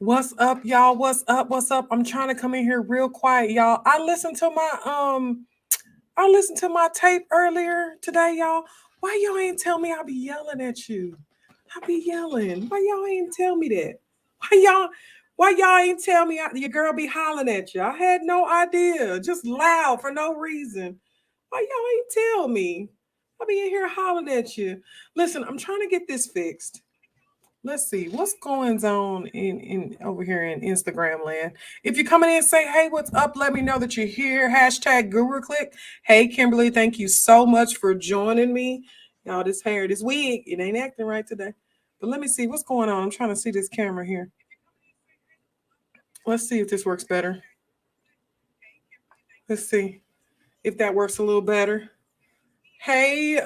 What's up, y'all? What's up? What's up? I'm trying to come in here real quiet, y'all. I listened to my tape earlier today, y'all. Why y'all ain't tell me I be yelling at you? I be yelling. Why y'all ain't tell me that? Why y'all ain't tell me your girl be hollering at you? I had no idea. Just loud for no reason. Why y'all ain't tell me? I be in here hollering at you. Listen, I'm trying to get this fixed. Let's see what's going on in over here in Instagram land. If you come in and say, hey, what's up? Let me know that you're here. Hashtag Guru Click. Hey, Kimberly, thank you so much for joining me. Y'all, this hair, this wig, it ain't acting right today. But let me see what's going on. I'm trying to see this camera here. Let's see if this works better. Let's see if that works a little better. Hey,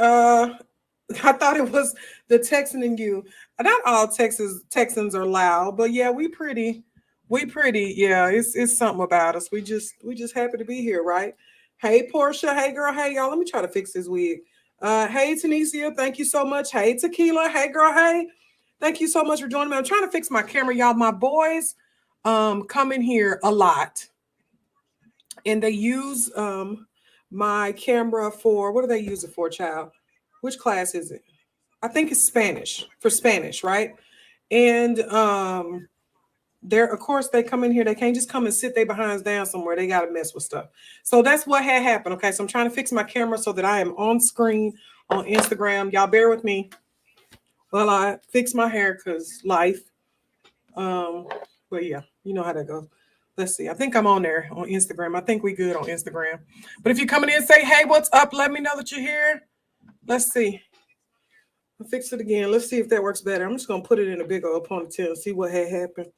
I thought it was the Texan in you. Not all Texans are loud, but yeah, we pretty. Yeah, it's something about us. We just happy to be here, right? Hey, Portia. Hey, girl. Hey, y'all. Let me try to fix this wig. Hey, Tanisha. Thank you so much. Hey, Tequila. Hey, girl. Hey, thank you so much for joining me. I'm trying to fix my camera, y'all. My boys come in here a lot, and they use my camera for what do they use it for, child? Which class is it? I think it's Spanish for Spanish, right? And they're of course they come in here, they can't just come and sit their behinds down somewhere. They gotta mess with stuff. So that's what had happened. Okay. So I'm trying to fix my camera so that I am on screen on Instagram. Y'all bear with me while I fix my hair because life. Um, but yeah, you know how that goes. Let's see. I think I'm on there on Instagram. I think we good on Instagram. But if you're coming in and say, hey, what's up? Let me know that you're here. Let's see. I'll fix it again. Let's see if that works better. I'm just gonna put it in a big old ponytail and see what had happened.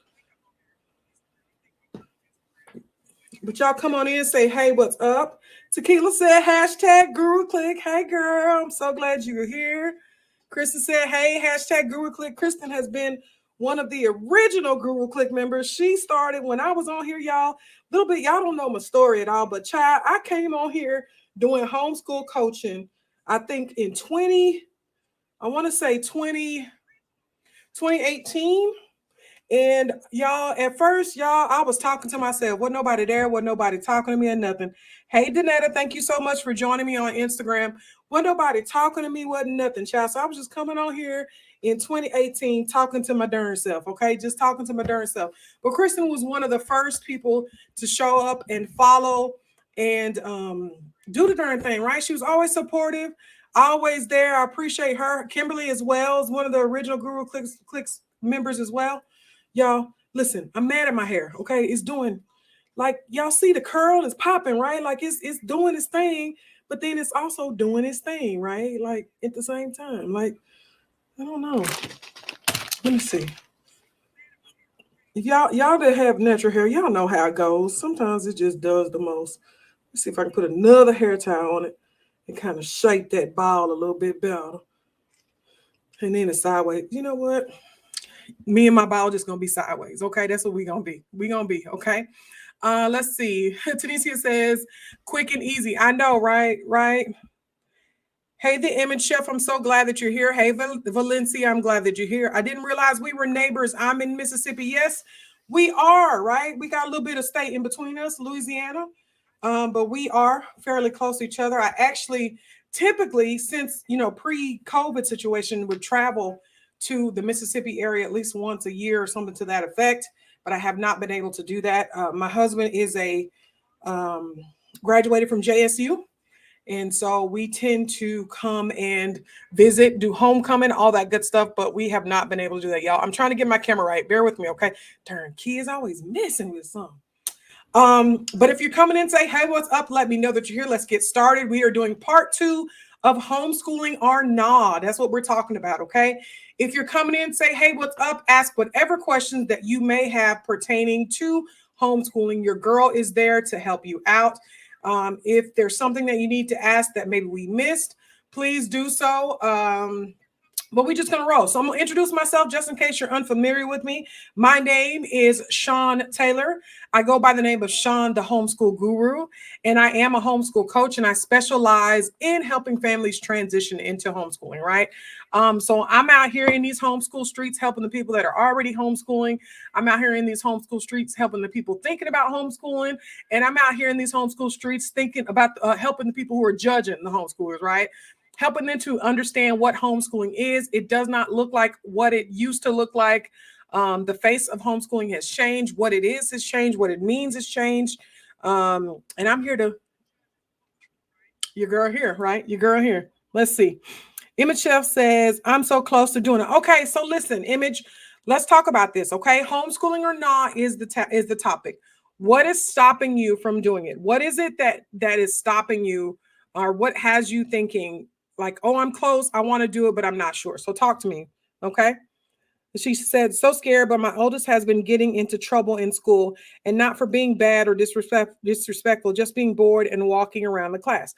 But y'all come on in and say, hey, what's up? Tequila said hashtag Guru Click. Hey girl, I'm so glad you're here. Kristen said, hey, hashtag Guru Click. Kristen has been one of the original Guru Click members. She started when I was on here, y'all. Little bit, y'all don't know my story at all, but child, I came on here doing homeschool coaching, I think in 20, I want to say 2018. And y'all, at first, y'all, I was talking to myself. Wasn't nobody there. Wasn't nobody talking to me or nothing. Hey, Danetta, thank you so much for joining me on Instagram. Wasn't nobody talking to me. Wasn't nothing, child. So I was just coming on here in 2018 talking to my darn self, okay? Just talking to my darn self. But Kristen was one of the first people to show up and follow and do the darn thing, right? She was always supportive, always there. I appreciate her. Kimberly as well is one of the original Guru Clicks members as well. Y'all, listen, I'm mad at my hair. Okay, it's doing like y'all see the curl is popping, right? Like it's doing its thing, but then it's also doing its thing, right? Like at the same time. Like, I don't know. Let me see. If y'all that have natural hair, y'all know how it goes. Sometimes it just does the most. Let's see if I can put another hair tie on it and kind of shape that ball a little bit better. And then it's sideways. You know what? Me and my ball just gonna be sideways. Okay, that's what we gonna be. We gonna be okay. Let's see. Tanisha says, "Quick and easy." I know, right? Right. Hey, the image chef. I'm so glad that you're here. Hey, Valencia. I'm glad that you're here. I didn't realize we were neighbors. I'm in Mississippi. Yes, we are. Right. We got a little bit of state in between us, Louisiana, but we are fairly close to each other. I actually typically, since pre-COVID situation, would travel to the Mississippi area at least once a year or something to that effect. But I have not been able to do that. My husband is a um, graduated from JSU, and so we tend to come and visit, do homecoming, all that good stuff. But we have not been able to do that, y'all. I'm trying to get my camera right. Bear with me, okay? Darn, key is always messing with something. But if you're coming in, say, hey, what's up? Let me know that you're here. Let's get started. We are doing part 2 of homeschooling or not. That's what we're talking about, okay? If you're coming in, say, hey, what's up? Ask whatever questions that you may have pertaining to homeschooling. Your girl is there to help you out. If there's something that you need to ask that maybe we missed, please do so. but we're just going to roll. So I'm going to introduce myself just in case you're unfamiliar with me. My name is Sean Taylor. I go by the name of Sean, the homeschool guru, and I am a homeschool coach, and I specialize in helping families transition into homeschooling, right? So I'm out here in these homeschool streets helping the people that are already homeschooling. I'm out here in these homeschool streets helping the people thinking about homeschooling, and I'm out here in these homeschool streets thinking about helping the people who are judging the homeschoolers, right? Helping them to understand what homeschooling is. It does not look like what it used to look like. The face of homeschooling has changed. What it is has changed. What it means has changed. And I'm here to, your girl here, right? Your girl here. Let's see. Image Chef says, I'm so close to doing it. Okay, so listen, Image, let's talk about this, okay? Homeschooling or not is the topic. What is stopping you from doing it? What is it that is stopping you, or what has you thinking like, oh, I'm close, I want to do it, but I'm not sure. So talk to me, okay? She said, so scared, but my oldest has been getting into trouble in school, and not for being bad or disrespectful, just being bored and walking around the class.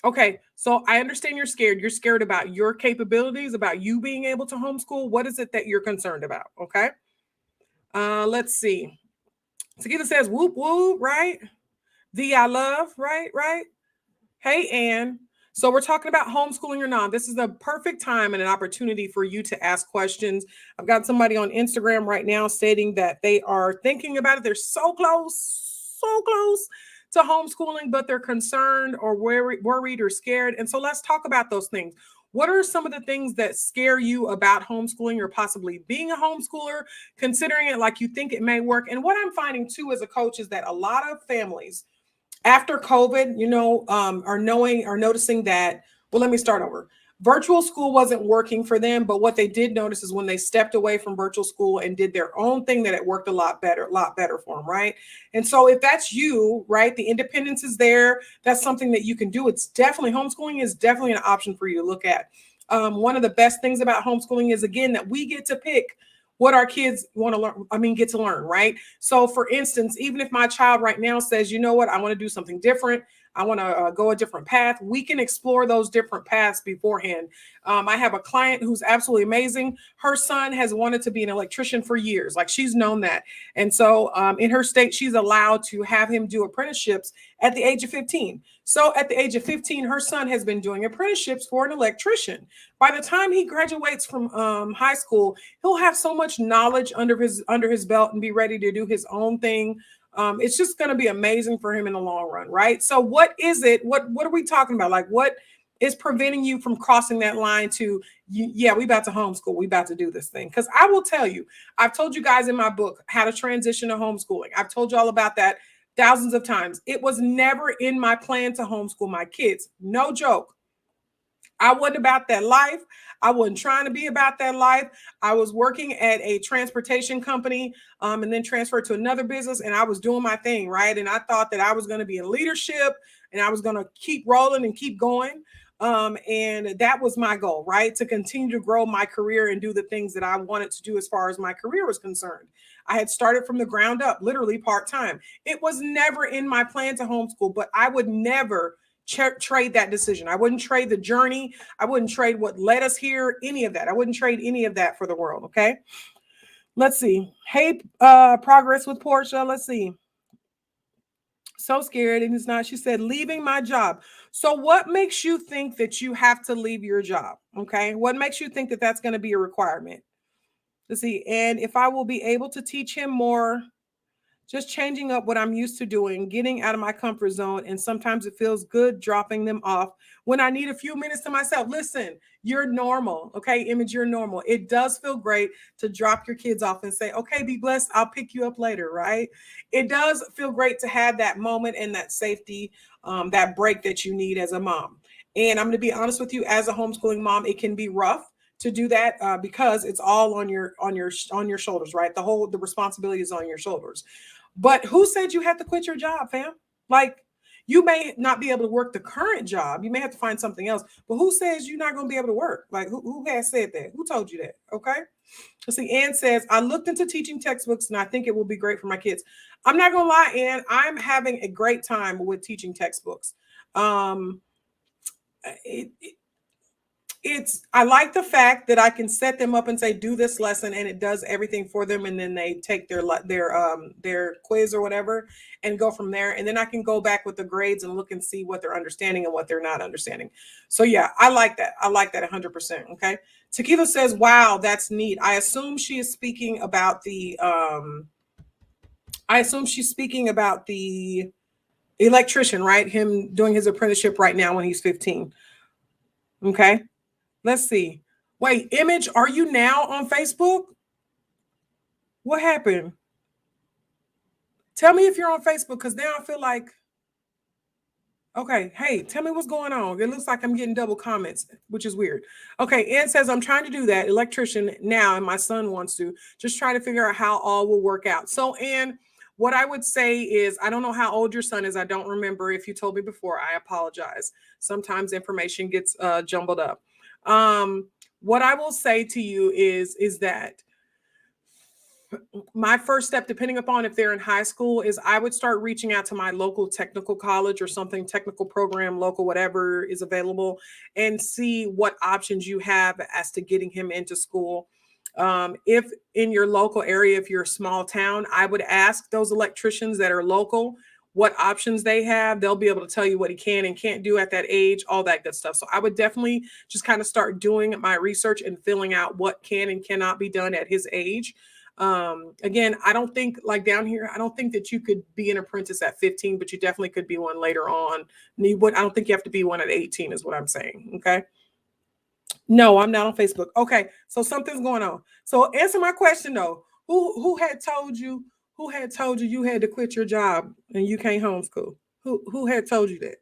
Okay, so I understand you're scared. You're scared about your capabilities, about you being able to homeschool. What is it that you're concerned about? Okay. Let's see. Sakita says, whoop, whoop, right? The I love, right, right. Hey, Ann. So we're talking about homeschooling or not. This is a perfect time and an opportunity for you to ask questions. I've got somebody on Instagram right now stating that they are thinking about it. They're so close to homeschooling, but they're concerned or worried or scared. And so let's talk about those things. What are some of the things that scare you about homeschooling or possibly being a homeschooler, considering it like you think it may work? And what I'm finding too as a coach is that a lot of families after COVID, are noticing that, well, let me start over. Virtual school wasn't working for them, but what they did notice is when they stepped away from virtual school and did their own thing, that it worked a lot better for them, right? And so if that's you, right, the independence is there. That's something that you can do. It's definitely, homeschooling is definitely an option for you to look at. One of the best things about homeschooling is, again, that we get to pick what our kids want to learn, get to learn, right? So for instance, even if my child right now says, you know what, I want to do something different, I want to go a different path, we can explore those different paths beforehand. I have a client who's absolutely amazing. Her son has wanted to be an electrician for years. Like, she's known that. And so in her state, she's allowed to have him do apprenticeships at the age of 15. So at the age of 15, her son has been doing apprenticeships for an electrician. By the time he graduates from high school, he'll have so much knowledge under his belt and be ready to do his own thing. It's just going to be amazing for him in the long run, right? So what is it? What are we talking about? Like, what is preventing you from crossing that line to, yeah, we about to homeschool, we about to do this thing? Because I will tell you, I've told you guys in my book how to transition to homeschooling. I've told you all about that thousands of times. It was never in my plan to homeschool my kids. No joke. I wasn't about that life. I wasn't trying to be about that life. I was working at a transportation company, and then transferred to another business, and I was doing my thing, right? And I thought that I was going to be in leadership and I was going to keep rolling and keep going. And that was my goal, right? To continue to grow my career and do the things that I wanted to do as far as my career was concerned. I had started from the ground up, literally part-time. It was never in my plan to homeschool, but I would never trade that decision. I wouldn't trade the journey. I wouldn't trade what led us here, any of that. I wouldn't trade any of that for the world. Okay. Let's see. Hey, progress with Portia. Let's see. So scared, and it's not. She said, leaving my job. So what makes you think that you have to leave your job? Okay. What makes you think that that's going to be a requirement? Let's see. And if I will be able to teach him more, just changing up what I'm used to doing, getting out of my comfort zone. And sometimes it feels good dropping them off when I need a few minutes to myself. Listen, you're normal. Okay, Image, you're normal. It does feel great to drop your kids off and say, okay, be blessed, I'll pick you up later, right? It does feel great to have that moment and that safety, that break that you need as a mom. And I'm going to be honest with you, as a homeschooling mom, it can be rough to do that because it's all on your shoulders, right? The responsibility is on your shoulders. But who said you had to quit your job, fam? Like, you may not be able to work the current job. You may have to find something else. But who says you're not going to be able to work? Like, who has said that? Who told you that? Okay. Let's see. Ann says, I looked into teaching textbooks and I think it will be great for my kids. I'm not going to lie, Ann. I'm having a great time with teaching textbooks. It, I like the fact that I can set them up and say, do this lesson, and it does everything for them. And then they take their quiz or whatever and go from there. And then I can go back with the grades and look and see what they're understanding and what they're not understanding. So yeah, I like that. I like that 100%. Okay. Tequila says, wow, that's neat. I assume she is speaking about the electrician, right? Him doing his apprenticeship right now when he's 15. Okay. Let's see. Wait, Image, are you now on Facebook? What happened? Tell me if you're on Facebook, because now I feel like, okay, hey, tell me what's going on. It looks like I'm getting double comments, which is weird. Okay, Ann says, I'm trying to do that, electrician now, and my son wants to. Just trying to figure out how all will work out. So, Ann, what I would say is, I don't know how old your son is. I don't remember. If you told me before, I apologize. Sometimes information gets jumbled up. What I will say to you is that my first step, depending upon if they're in high school, is I would start reaching out to my local technical college or something, technical program, local, whatever is available, and see what options you have as to getting him into school. If in your local area, if you're a small town, I would ask those electricians that are local what options they have. They'll be able to tell you what he can and can't do at that age, all that good stuff. So I would definitely just kind of start doing my research and filling out what can and cannot be done at his age. Again, I don't think, like down here, I don't think that you could be an apprentice at 15, but you definitely could be one later on. I don't think you have to be one at 18 is what I'm saying. Okay. No, I'm not on Facebook. Okay. So something's going on. So answer my question though. Who had told you you had to quit your job and you can't homeschool? Who had told you that?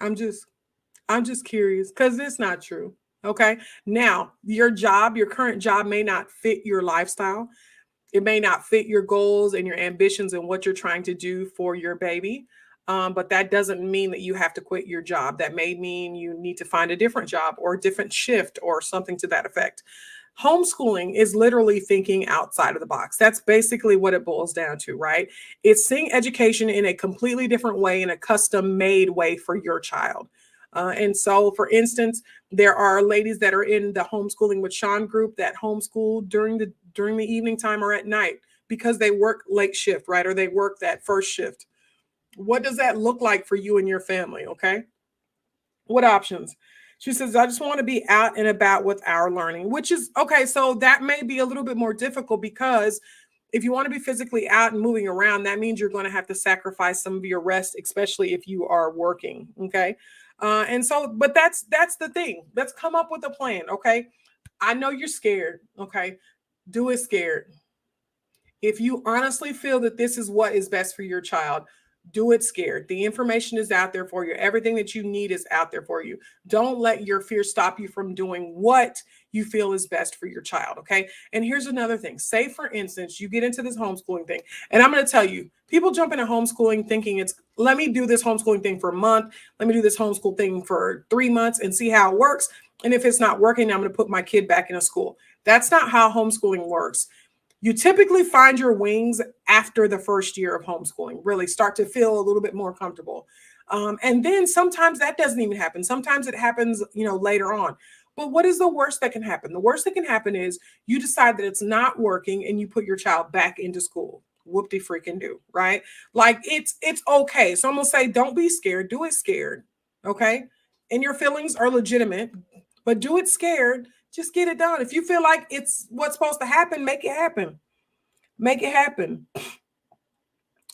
I'm just curious, because it's not true. Okay. Now, your current job may not fit your lifestyle. It may not fit your goals and your ambitions and what you're trying to do for your baby. But that doesn't mean that you have to quit your job. That may mean you need to find a different job or a different shift or something to that effect. Homeschooling is literally thinking outside of the box. That's basically what it boils down to, right? It's seeing education in a completely different way, in a custom-made way for your child. And so, for instance, there are ladies that are in the Homeschooling with Sean group that homeschool during the evening time or at night because they work late shift, right? Or they work that first shift. What does that look like for you and your family? Okay. What options? She says, I just want to be out and about with our learning, which is okay. So that may be a little bit more difficult, because if you want to be physically out and moving around, that means you're going to have to sacrifice some of your rest, especially if you are working. Okay. And so, but that's the thing. Let's come up with a plan. Okay. I know you're scared. Okay. Do it scared. If you honestly feel that this is what is best for your child, do it scared. The information is out there for you. Everything that you need is out there for you. Don't let your fear stop you from doing what you feel is best for your child. Okay. And here's another thing. Say, for instance, you get into this homeschooling thing, and I'm going to tell you, people jump into homeschooling thinking let me do this homeschooling thing for a month. Let me do this homeschool thing for 3 months and see how it works. And if it's not working, I'm going to put my kid back in a school. That's not how homeschooling works. You typically find your wings after the first year of homeschooling, really start to feel a little bit more comfortable. And then sometimes that doesn't even happen. Sometimes it happens, later on. But what is the worst that can happen? The worst that can happen is you decide that it's not working and you put your child back into school. Whoop-de freaking do, right? Like it's okay. So I'm gonna say, don't be scared. Do it scared, okay? And your feelings are legitimate, but do it scared. Just get it done. If you feel like it's what's supposed to happen, make it happen. Make it happen.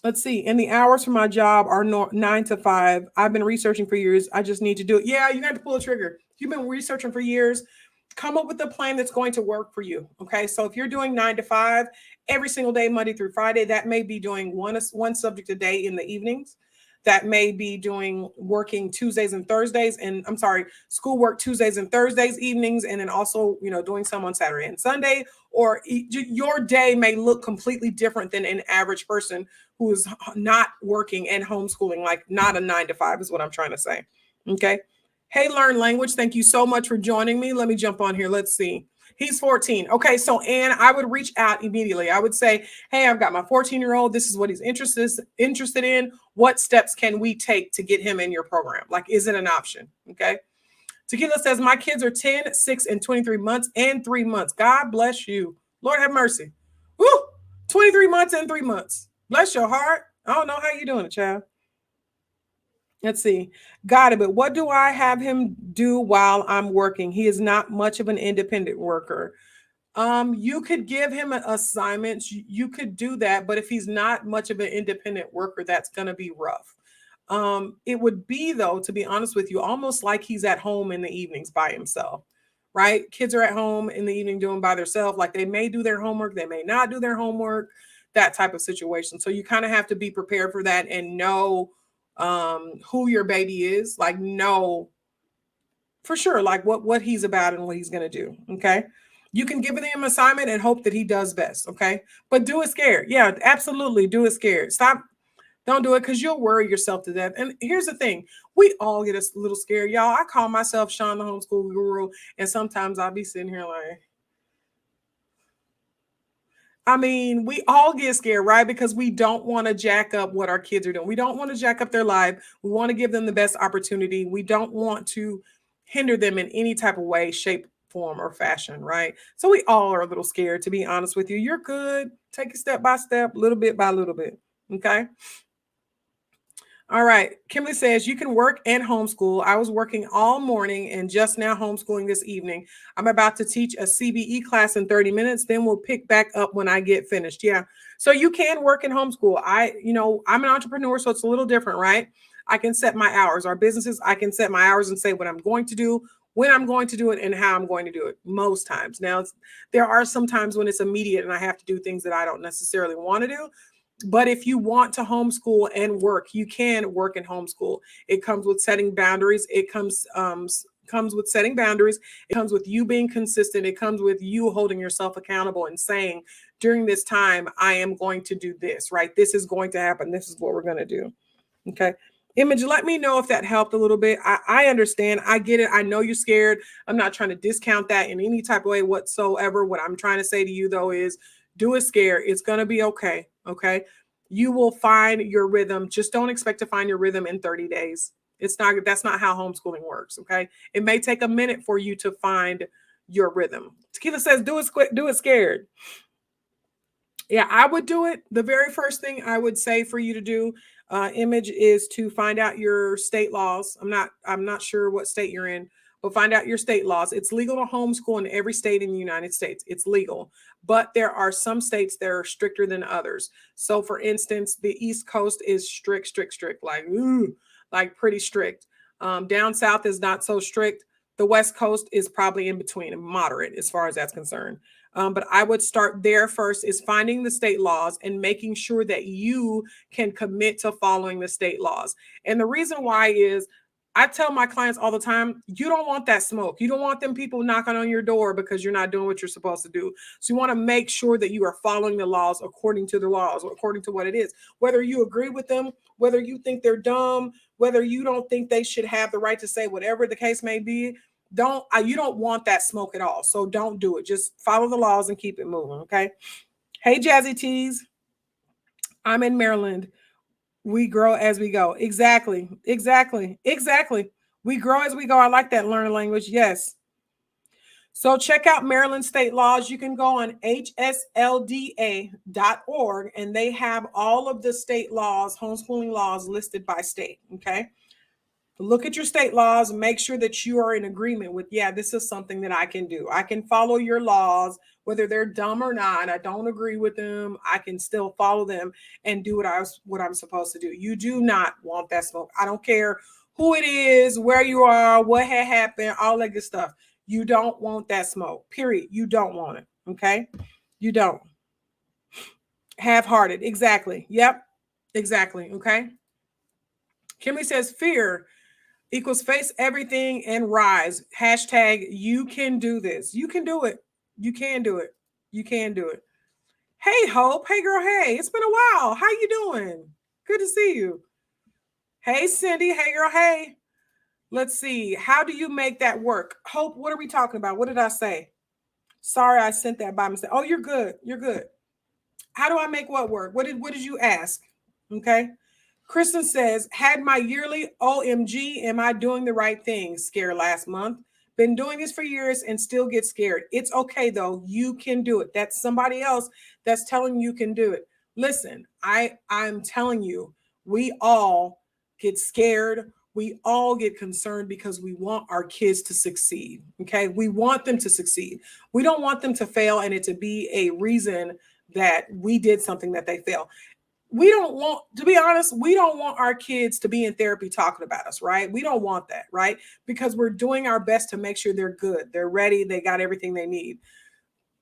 Let's see. And the hours for my job are 9 to 5. I've been researching for years. I just need to do it. Yeah, you have to pull a trigger. You've been researching for years. Come up with a plan that's going to work for you. Okay. So if you're doing 9 to 5 every single day, Monday through Friday, that may be doing one subject a day in the evenings. That may be working Tuesdays and Thursdays, and schoolwork Tuesdays and Thursdays evenings, and then also, doing some on Saturday and Sunday. Or your day may look completely different than an average person who is not working and homeschooling, like not a 9 to 5 is what I'm trying to say. Okay. Hey, Learn Language. Thank you so much for joining me. Let me jump on here. Let's see. He's 14. Okay, so Ann, I would reach out immediately. I would say, hey, I've got my 14-year-old. This is what he's interested in. What steps can we take to get him in your program? Like, is it an option? Okay. Tequila says, my kids are 10, 6, and 23 months and 3 months. God bless you. Lord have mercy. Woo! 23 months and 3 months. Bless your heart. I don't know how you doing it, child. Let's see. Got it. But what do I have him do while I'm working? He is not much of an independent worker. You could give him assignments. You could do that, but if he's not much of an independent worker, that's going to be rough. It would be, though, to be honest with you, almost like he's at home in the evenings by himself, right? Kids are at home in the evening doing by themselves. Like they may do their homework, they may not do their homework, that type of situation. So you kind of have to be prepared for that and know who your baby is, like know for sure, like what he's about and what he's going to do. Okay. You can give him assignment and hope that he does best. Okay. But do it scared. Yeah, absolutely. Do it scared. Stop. Don't do it because you'll worry yourself to death. And here's the thing. We all get a little scared. Y'all, I call myself Sean the homeschool guru. And sometimes I'll be sitting here like, I mean, we all get scared, right? Because we don't want to jack up what our kids are doing. We don't want to jack up their life. We want to give them the best opportunity. We don't want to hinder them in any type of way, shape, form, or fashion, right? So we all are a little scared, to be honest with you. You're good. Take it step by step, little bit by little bit. Okay. All right. Kimberly says, you can work and homeschool. I was working all morning and just now homeschooling this evening. I'm about to teach a CBE class in 30 minutes. Then we'll pick back up when I get finished. Yeah. So you can work and homeschool. I'm an entrepreneur, so it's a little different, right? I can set my hours. Our businesses, I can set my hours and say what I'm going to do, when I'm going to do it, and how I'm going to do it most times. Now, there are some times when it's immediate and I have to do things that I don't necessarily want to do. But if you want to homeschool and work, you can work and homeschool. It comes with setting boundaries. It comes with setting boundaries. It comes with you being consistent. It comes with you holding yourself accountable and saying, during this time, I am going to do this, right? This is going to happen. This is what we're going to do. Okay. Image, let me know if that helped a little bit. I understand. I get it. I know you're scared. I'm not trying to discount that in any type of way whatsoever. What I'm trying to say to you, though, is do it scared. It's going to be okay. Okay. You will find your rhythm. Just don't expect to find your rhythm in 30 days. That's not how homeschooling works. Okay. It may take a minute for you to find your rhythm. Tequila says, do it scared. Yeah, I would do it. The very first thing I would say for you to do, Image, is to find out your state laws. I'm not sure what state you're in, but find out your state laws. It's legal to homeschool in every state in the United States. It's legal, but there are some states that are stricter than others. So, for instance, the East Coast is strict, like pretty strict. Down south is not so strict. The West Coast is probably in between and moderate as far as that's concerned. But I would start there first, is finding the state laws and making sure that you can commit to following the state laws. And the reason why is I tell my clients all the time, you don't want that smoke. You don't want them people knocking on your door because you're not doing what you're supposed to do. So you want to make sure that you are following the laws according to the laws, or according to what it is. Whether you agree with them, whether you think they're dumb, whether you don't think they should have the right to say whatever the case may be, you don't want that smoke at all. So don't do it. Just follow the laws and keep it moving. Okay. Hey, Jazzy Tees. I'm in Maryland. We grow as we go. Exactly. We grow as we go. I like that learning language. Yes. So check out Maryland state laws. You can go on hslda.org and they have all of the state laws, homeschooling laws listed by state. Okay. Look at your state laws and make sure that you are in agreement with, yeah, this is something that I can do. I can follow your laws, whether they're dumb or not. I don't agree with them. I can still follow them and do what I'm supposed to do. You do not want that smoke. I don't care who it is, where you are, what had happened, all that good stuff. You don't want that smoke, period. You don't want it. Okay. You don't. Half-hearted. Exactly. Yep. Exactly. Okay. Kimberly says fear equals face everything and rise. Hashtag you can do this. You can do it. You can do it. You can do it. Hey, Hope. Hey, girl. Hey, it's been a while. How you doing? Good to see you. Hey, Cindy. Hey, girl. Hey. Let's see. How do you make that work? Hope, what are we talking about? What did I say? Sorry, I sent that by mistake. Oh, you're good. You're good. How do I make what work? What did you ask? Okay. Kristen says, had my yearly OMG, am I doing the right thing? Scare last month. Been doing this for years and still get scared. It's okay though. You can do it. That's somebody else that's telling you can do it. Listen, I'm telling you, we all get scared. We all get concerned because we want our kids to succeed. Okay. We want them to succeed. We don't want them to fail and it to be a reason that we did something that they fail. We don't want, to be honest, we don't want our kids to be in therapy talking about us, right? We don't want that, right? Because we're doing our best to make sure they're good, they're ready, they got everything they need.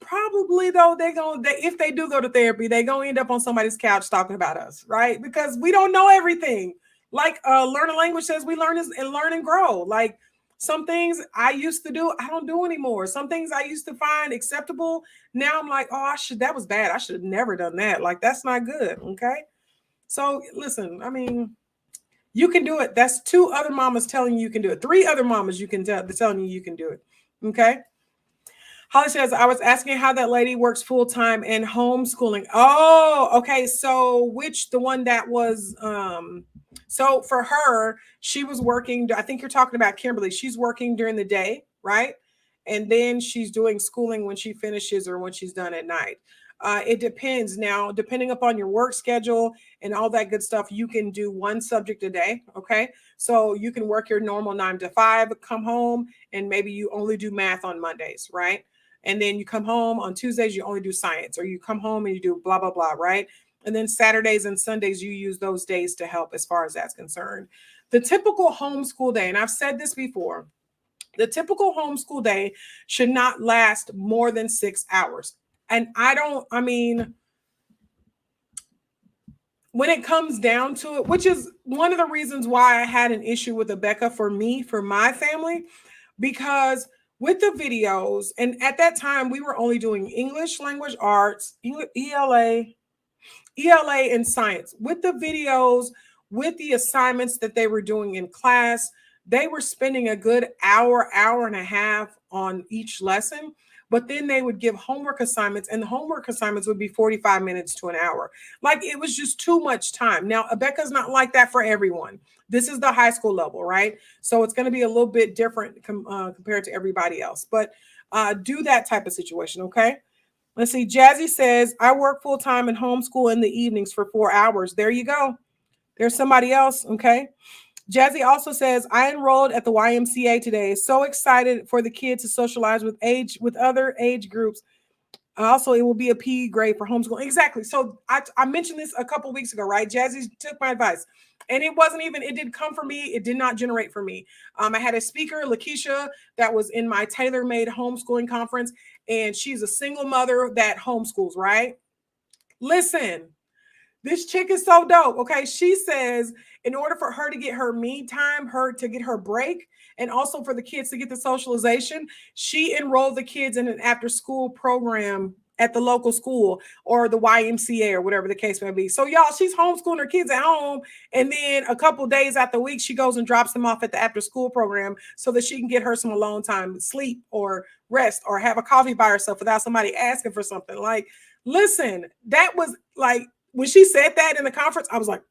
Probably though, if they do go to therapy, they're gonna end up on somebody's couch talking about us, right? Because we don't know everything. Like learn a language says, we learn and learn and grow. Like some things I used to do, I don't do anymore. Some things I used to find acceptable, now I'm like, oh, that was bad. I should have never done that. Like that's not good. Okay. So listen, I mean, you can do it. That's 2 other mamas telling you can do it. 3 other mamas you can telling you can do it. Okay. Holly says, I was asking how that lady works full-time in homeschooling. Oh, okay. So the one that was, so for her, she was working, I think you're talking about Kimberly. She's working during the day, right? And then she's doing schooling when she finishes or when she's done at night. It depends. Now, depending upon your work schedule and all that good stuff, you can do 1 subject a day. Okay. So you can work your normal 9 to 5, come home, and maybe you only do math on Mondays, right? And then you come home on Tuesdays, you only do science, or you come home and you do blah, blah, blah, right? And then Saturdays and Sundays, you use those days to help as far as that's concerned. The typical homeschool day, and I've said this before, the typical homeschool day should not last more than 6 hours. And when it comes down to it, which is one of the reasons why I had an issue with Abeka for my family, because with the videos, and at that time we were only doing English language arts, ELA, and science. With the videos, with the assignments that they were doing in class, they were spending a good hour and a half on each lesson. But then they would give homework assignments, and the homework assignments would be 45 minutes to an hour. Like it was just too much time. Now, Abeka's not like that for everyone. This is the high school level, right? So it's going to be a little bit different compared to everybody else. But do that type of situation, okay? Let's see. Jazzy says, I work full-time and homeschool in the evenings for 4 hours. There you go. There's somebody else, okay? Jazzy also says, I enrolled at the YMCA today. So excited for the kids to socialize with other age groups. Also, it will be a PE grade for homeschooling. Exactly. So I mentioned this a couple weeks ago, right? Jazzy took my advice. And it didn't come from me. It did not generate for me. I had a speaker, Lakeisha, that was in my tailor-made homeschooling conference. And she's a single mother that homeschools, right? Listen, this chick is so dope. Okay. She says, in order for her to get her me time, to get her break, and also for the kids to get the socialization, she enrolled the kids in an after school program at the local school or the YMCA or whatever the case may be. So y'all, she's homeschooling her kids at home. And then a couple of days out the week, she goes and drops them off at the after school program so that she can get her some alone time, sleep or rest or have a coffee by herself without somebody asking for something. Like, listen, that was like, when she said that in the conference, I was like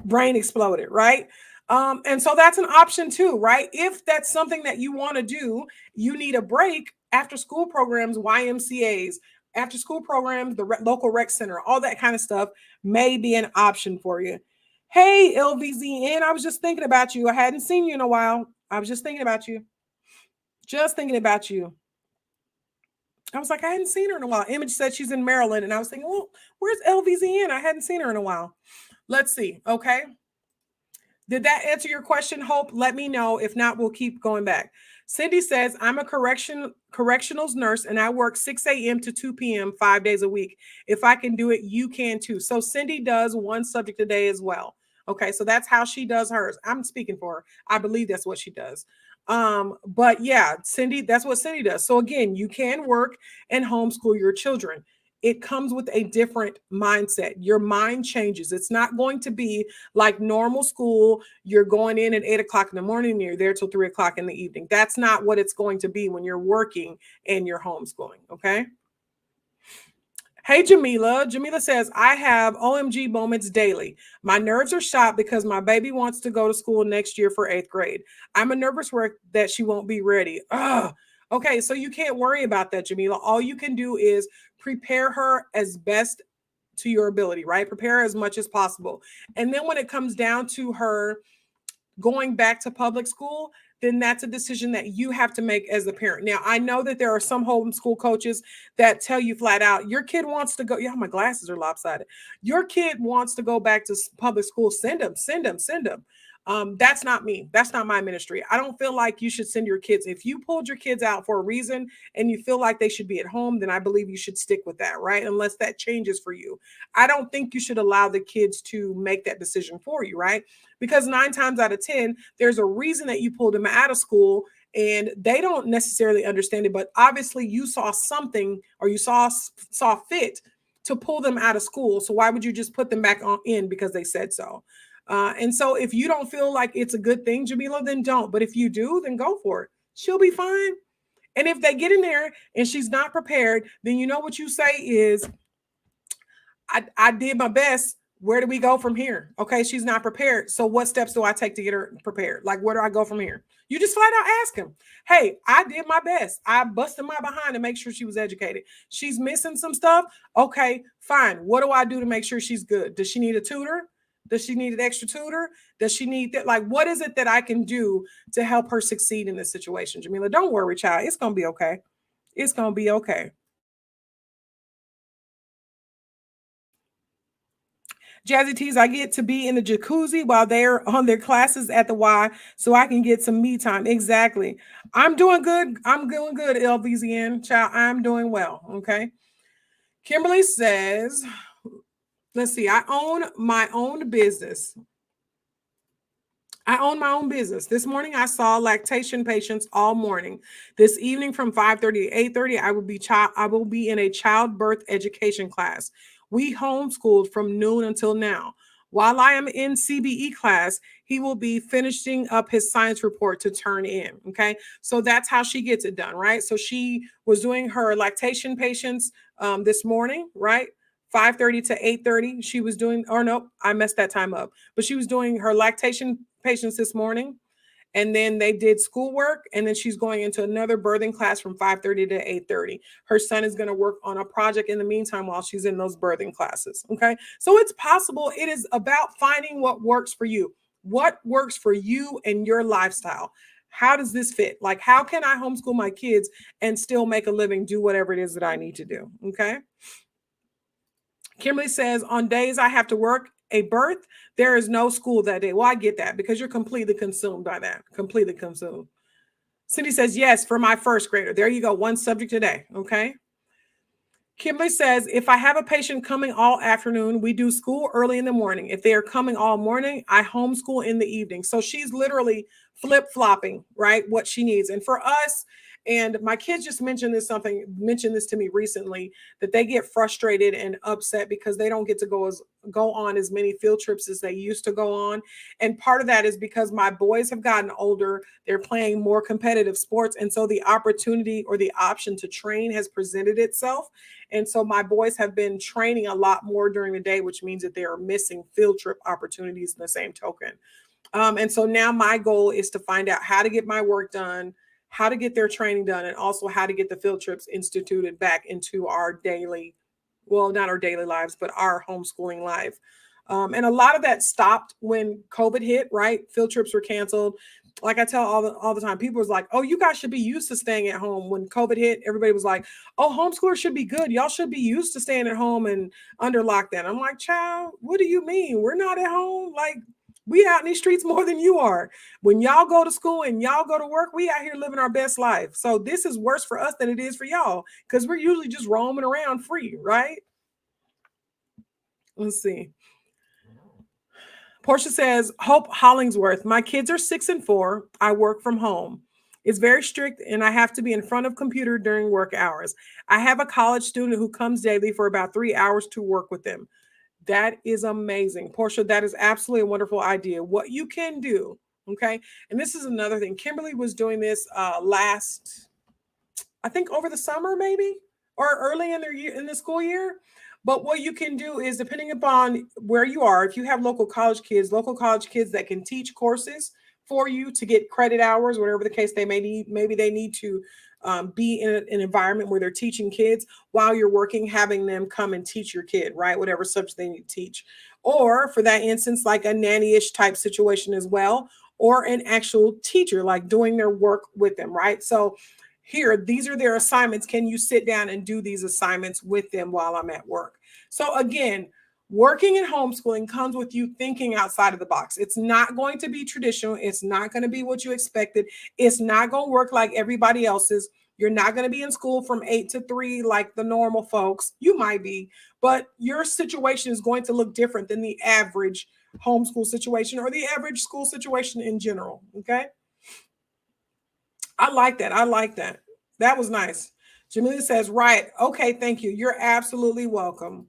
brain exploded, right? And so that's an option too, right? If that's something that you want to do, you need a break. After school programs, YMCAs, after school programs, the local rec center, all that kind of stuff may be an option for you. Hey, LVZN, I was just thinking about you. I hadn't seen you in a while. I was just thinking about you. Just thinking about you. I was like, I hadn't seen her in a while. Image said she's in Maryland. And I was thinking, well, where's LVZN? I hadn't seen her in a while. Let's see. Okay. Did that answer your question, Hope? Let me know. If not, we'll keep going back. Cindy says, I'm a correctionals nurse and I work 6 a.m. to 2 p.m. 5 days a week. If I can do it, you can too. So Cindy does 1 subject a day as well. Okay. So that's how she does hers. I'm speaking for her. I believe that's what she does. But yeah, Cindy, that's what Cindy does. So again, you can work and homeschool your children. It comes with a different mindset. Your mind changes. It's not going to be like normal school. You're going in at 8 o'clock in the morning and you're there till 3 o'clock in the evening. That's not what it's going to be when you're working and you're homeschooling. Okay. Hey, Jamila. Jamila says, I have OMG moments daily. My nerves are shot because my baby wants to go to school next year for eighth grade. I'm a nervous wreck that she won't be ready. Ugh. Okay, so you can't worry about that, Jamila. All you can do is prepare her as best to your ability, right? Prepare her as much as possible. And then when it comes down to her going back to public school, then that's a decision that you have to make as a parent. Now, I know that there are some homeschool coaches that tell you flat out, your kid wants to go. Yeah, my glasses are lopsided. Your kid wants to go back to public school. Send them, send them, send them. That's not me. That's not my ministry. I don't feel like you should send your kids. If you pulled your kids out for a reason and you feel like they should be at home, then I believe you should stick with that, right? Unless that changes for you. I don't think you should allow the kids to make that decision for you, right? Because 9 times out of 10, there's a reason that you pulled them out of school and they don't necessarily understand it, but obviously you saw something or you saw fit to pull them out of school. So why would you just put them back on in because they said so? And so if you don't feel like it's a good thing, Jamila, then don't. But if you do, then go for it. She'll be fine. And if they get in there and she's not prepared, then you know what you say is, I did my best. Where do we go from here? Okay, she's not prepared. So what steps do I take to get her prepared? Like, where do I go from here? You just flat out ask him, hey, I did my best. I busted my behind to make sure she was educated. She's missing some stuff. Okay, fine. What do I do to make sure she's good? Does she need a tutor? Does she need an extra tutor? Does she need that? Like, what is it that I can do to help her succeed in this situation? Jamila, don't worry, child. It's going to be okay. It's going to be okay. Jazzy Tees, I get to be in the jacuzzi while they're on their classes at the Y so I can get some me time. Exactly. I'm doing good. I'm doing good, LVZN. Child, I'm doing well. Okay. Kimberly says, let's see, I own my own business. I own my own business. This morning I saw lactation patients all morning. This evening from 5:30 to 8:30, I will be in a childbirth education class. We homeschooled from noon until now. While I am in CBE class, he will be finishing up his science report to turn in. Okay. So that's how she gets it done, right? So she was doing her lactation patients this morning, right? 5:30 to 8:30. She was doing, or no, I messed that time up. But she was doing her lactation patients this morning, and then they did schoolwork, and then she's going into another birthing class from 5:30 to 8:30. Her son is going to work on a project in the meantime while she's in those birthing classes. Okay. So it's possible. It is about finding what works for you. What works for you and your lifestyle? How does this fit? Like, how can I homeschool my kids and still make a living, do whatever it is that I need to do? Okay. Kimberly says, on days I have to work a birth, there is no school that day. Well, I get that because you're completely consumed by that. Completely consumed. Cindy says, yes, for my first grader. There you go. One subject a day. Okay. Kimberly says, if I have a patient coming all afternoon, we do school early in the morning. If they are coming all morning, I homeschool in the evening. So she's literally flip-flopping, right? What she needs. And for us, and my kids just mentioned this to me recently, that they get frustrated and upset because they don't get to go on as many field trips as they used to go on. And part of that is because my boys have gotten older, they're playing more competitive sports. And so the opportunity or the option to train has presented itself. And so my boys have been training a lot more during the day, which means that they are missing field trip opportunities in the same token. And so now my goal is to find out how to get my work done, how to get their training done, and also how to get the field trips instituted back into our daily, well, not our daily lives, but our homeschooling life. And a lot of that stopped when COVID hit, right? Field trips were canceled. Like I tell all the time, people was like, oh, you guys should be used to staying at home. When COVID hit, everybody was like, oh, homeschoolers should be good. Y'all should be used to staying at home and under lockdown. I'm like, child, what do you mean? We're not at home. Like, we out in these streets more than you are. When y'all go to school and y'all go to work, we out here living our best life. So this is worse for us than it is for y'all because we're usually just roaming around free, right? Let's see. Portia says, Hope Hollingsworth, my kids are 6 and 4. I work from home. It's very strict and I have to be in front of computer during work hours. I have a college student who comes daily for about 3 hours to work with them. That is amazing. Portia, that is absolutely a wonderful idea. What you can do, okay? And this is another thing. Kimberly was doing this last, I think over the summer, maybe, or early in their year, in the school year. But what you can do is, depending upon where you are, if you have local college kids that can teach courses for you to get credit hours, whatever the case they may need, maybe they need to be in an environment where they're teaching kids while you're working, having them come and teach your kid, right? Whatever subject they need to teach. Or for that instance, like a nanny-ish type situation as well, or an actual teacher, like doing their work with them, right? So here, these are their assignments. Can you sit down and do these assignments with them while I'm at work? So again, working in homeschooling comes with you thinking outside of the box. It's not going to be traditional. It's not going to be what you expected. It's not going to work like everybody else's. You're not going to be in school from 8 to 3 like the normal folks. You might be, but your situation is going to look different than the average homeschool situation or the average school situation in general. Okay. I like that. I like that. That was nice. Jamila says, right. Okay. Thank you. You're absolutely welcome.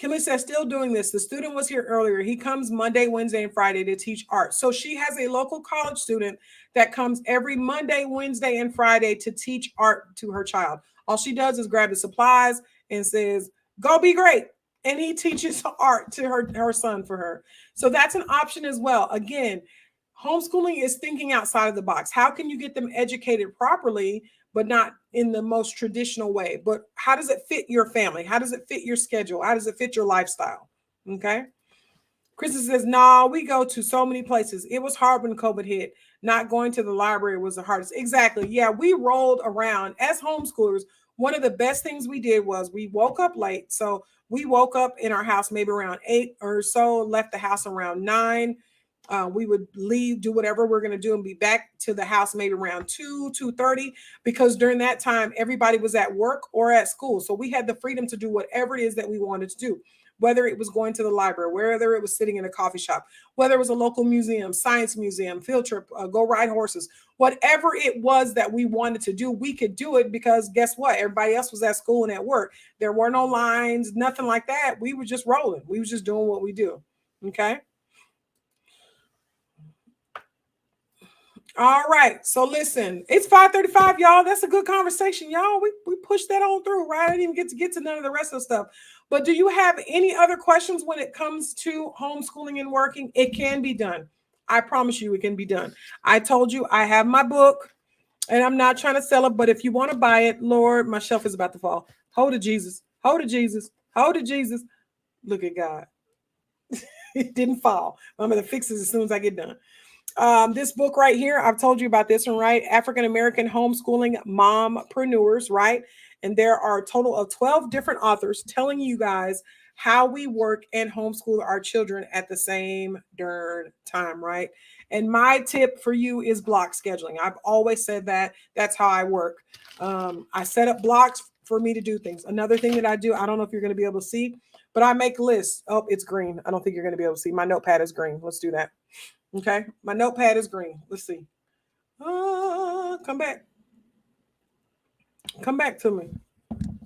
Kimmy says, still doing this. The student was here earlier. He comes Monday, Wednesday, and Friday to teach art. So she has a local college student that comes every Monday, Wednesday, and Friday to teach art to her child. All she does is grab the supplies and says, go be great. And he teaches art to her son for her. So that's an option as well. Again, homeschooling is thinking outside of the box. How can you get them educated properly, but not in the most traditional way? But how does it fit your family? How does it fit your schedule? How does it fit your lifestyle? Okay. Kristen says, no, we go to so many places. It was hard when COVID hit. Not going to the library was the hardest. Exactly. Yeah, we rolled around as homeschoolers. One of the best things we did was we woke up late. So we woke up in our house maybe around 8 or so, left the house around 9. We would leave, do whatever we're going to do, and be back to the house maybe around 2:30, because during that time, everybody was at work or at school. So we had the freedom to do whatever it is that we wanted to do, whether it was going to the library, whether it was sitting in a coffee shop, whether it was a local museum, science museum, field trip, go ride horses, whatever it was that we wanted to do, we could do it, because guess what? Everybody else was at school and at work. There were no lines, nothing like that. We were just rolling. We were just doing what we do. Okay. All right. So listen, it's 5:35, y'all. That's a good conversation, y'all. We pushed that on through, right? I didn't even get to none of the rest of the stuff. But do you have any other questions when it comes to homeschooling and working? It can be done. I promise you it can be done. I told you I have my book, and I'm not trying to sell it, but if you want to buy it, Lord, my shelf is about to fall. Hold it, Jesus. Hold it, Jesus. Hold it, Jesus. Look at God. It didn't fall. I'm going to fix it as soon as I get done. This book right here, I've told you about this one, right? African American Homeschooling Mompreneurs, right? And there are a total of 12 different authors telling you guys how we work and homeschool our children at the same darn time, right? And my tip for you is block scheduling. I've always said that. That's how I work. I set up blocks for me to do things. Another thing that I do, I don't know if you're going to be able to see, but I make lists. Oh, it's green. I don't think you're going to be able to see. My notepad is green. Let's do that. Okay, my notepad is green. Let's see. Come back. Come back to me.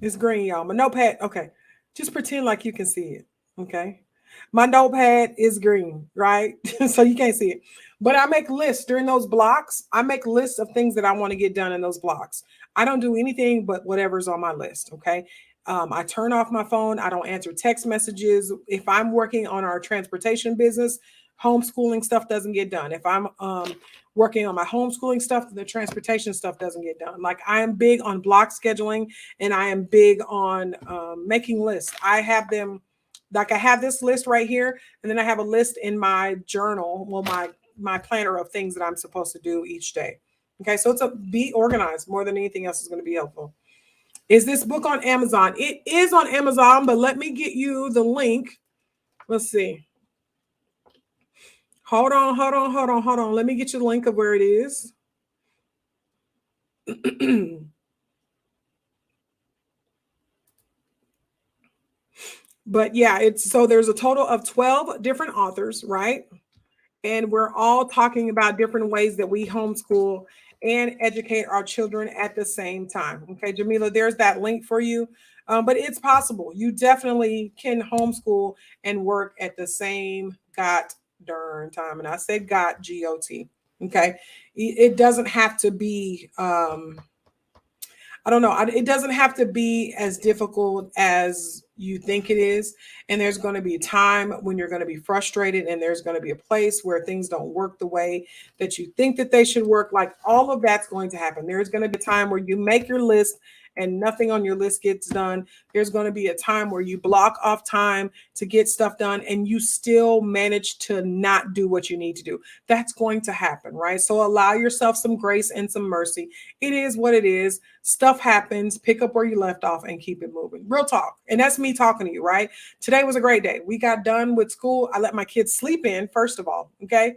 It's green, y'all. My notepad. Okay, just pretend like you can see it. Okay, my notepad is green, right? So you can't see it. But I make lists during those blocks. I make lists of things that I want to get done in those blocks. I don't do anything but whatever's on my list. Okay. I turn off my phone. I don't answer text messages. If I'm working on our transportation business, homeschooling stuff doesn't get done. If I'm working on my homeschooling stuff, the transportation stuff doesn't get done. Like, I am big on block scheduling, and I am big on making lists. I have them, like I have this list right here, and then I have a list in my journal, well, my planner of things that I'm supposed to do each day. Okay, so be organized more than anything else is going to be helpful. Is this book on Amazon? It is on Amazon, but let me get you the link. Let's see. Hold on. Let me get you the link of where it is. But yeah, there's a total of 12 different authors, right? And we're all talking about different ways that we homeschool and educate our children at the same time. Okay, Jamila, there's that link for you. But it's possible. You definitely can homeschool and work at the same darn time. And I said GOT. Okay. It doesn't have to be I don't know. It doesn't have to be as difficult as you think it is. And there's going to be a time when you're going to be frustrated, and there's going to be a place where things don't work the way that you think that they should work. Like all of that's going to happen. There's going to be a time where you make your list and nothing on your list gets done. There's going to be a time where you block off time to get stuff done and you still manage to not do what you need to do. That's going to happen, right? So allow yourself some grace and some mercy. It is what it is. Stuff happens. Pick up where you left off and keep it moving. Real talk. And that's me talking to you, right? Today was a great day. We got done with school. I let my kids sleep in, first of all, okay?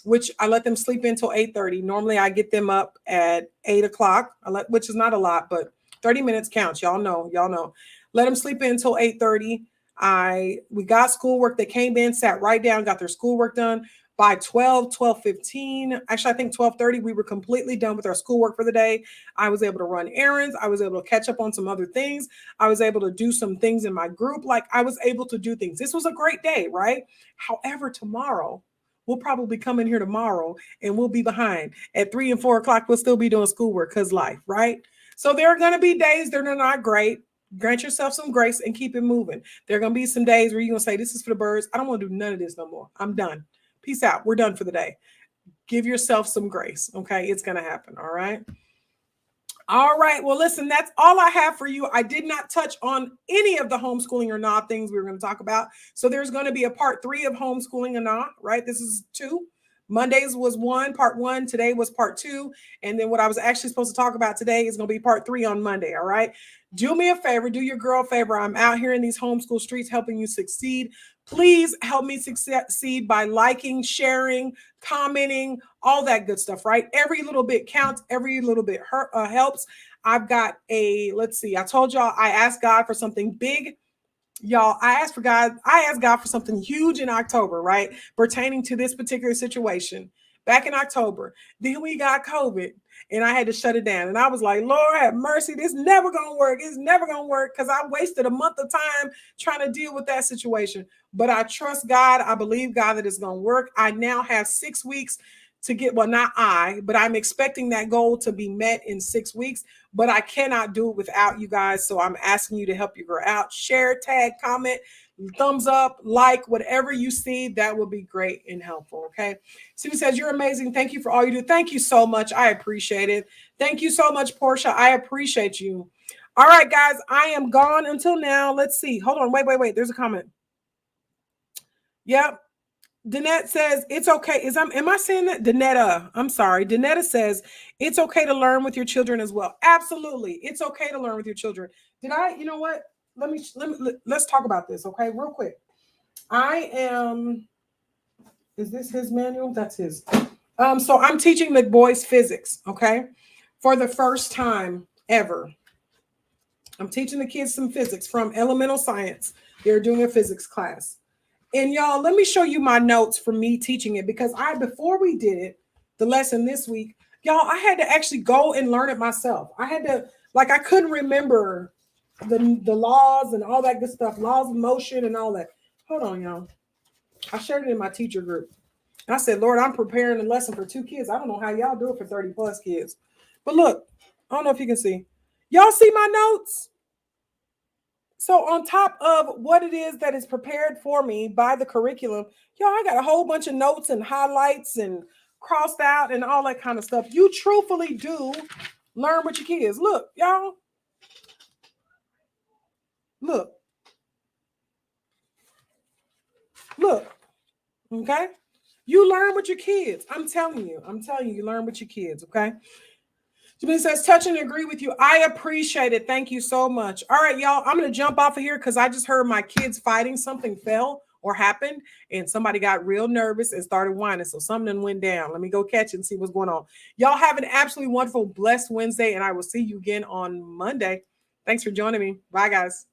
Which I let them sleep in until 8:30. Normally I get them up at 8 o'clock, which is not a lot, but 30 minutes counts. Y'all know. Let them sleep in until 8:30. We got schoolwork. They came in, sat right down, got their schoolwork done. By 12:15, actually, I think 12:30, we were completely done with our schoolwork for the day. I was able to run errands. I was able to catch up on some other things. I was able to do some things in my group. Like I was able to do things. This was a great day, right? However, tomorrow, we'll probably come in here tomorrow and we'll be behind. At 3 and 4 o'clock, we'll still be doing schoolwork because life, right? So there are going to be days that are not great. Grant yourself some grace and keep it moving. There are going to be some days where you're going to say, this is for the birds. I don't want to do none of this no more. I'm done. Peace out. We're done for the day. Give yourself some grace. Okay. It's going to happen. All right. All right. Well, listen, that's all I have for you. I did not touch on any of the homeschooling or not things we were going to talk about. So there's going to be a part 3 of homeschooling or not, right? This is 2. Mondays was part 1. Today was part 2. And then what I was actually supposed to talk about today is going to be part 3 on Monday. All right. Do me a favor. Do your girl a favor. I'm out here in these homeschool streets helping you succeed. Please help me succeed by liking, sharing, commenting, all that good stuff, right? Every little bit counts. Every little bit helps. I've got let's see. I told y'all I asked God for something big. Y'all, I asked God for something huge in October, right? Pertaining to this particular situation back in October. Then we got COVID and I had to shut it down. And I was like, Lord have mercy. This never going to work. It's never going to work because I wasted a month of time trying to deal with that situation. But I trust God. I believe God that it's going to work. I now have 6 weeks to get, well, not but I'm expecting that goal to be met in 6 weeks, but I cannot do it without you guys. So I'm asking you to help your girl out. Share, tag, comment, thumbs up, like, whatever you see, that will be great and helpful. Okay. Sue says, you're amazing. Thank you for all you do. Thank you so much. I appreciate it. Thank you so much, Portia. I appreciate you. All right, guys, I am gone until now. Let's see. Hold on. Wait. There's a comment. Yep. Danette says it's okay. Am I saying that? Danetta, I'm sorry. Danetta says it's okay to learn with your children as well. Absolutely. It's okay to learn with your children. You know what? Let's talk about this. Okay. Real quick. Is this his manual? That's his. So I'm teaching the boys physics. Okay. For the first time ever. I'm teaching the kids some physics from elemental science. They're doing a physics class. And y'all, let me show you my notes from me teaching it because before we did the lesson this week, y'all, I had to actually go and learn it myself. I couldn't remember the laws and all that good stuff, laws of motion and all that. Hold on, y'all. I shared it in my teacher group. And I said, Lord, I'm preparing a lesson for 2 kids. I don't know how y'all do it for 30 plus kids. But look, I don't know if you can see. Y'all see my notes? So on top of what it is that is prepared for me by the curriculum, y'all, I got a whole bunch of notes and highlights and crossed out and all that kind of stuff. You truthfully do learn with your kids. Look, y'all. Look. Okay. You learn with your kids. I'm telling you, you learn with your kids. Okay. Jamie says, touch and agree with you. I appreciate it. Thank you so much. All right, y'all. I'm going to jump off of here because I just heard my kids fighting. Something fell or happened, and somebody got real nervous and started whining. So something went down. Let me go catch it and see what's going on. Y'all have an absolutely wonderful, blessed Wednesday, and I will see you again on Monday. Thanks for joining me. Bye, guys.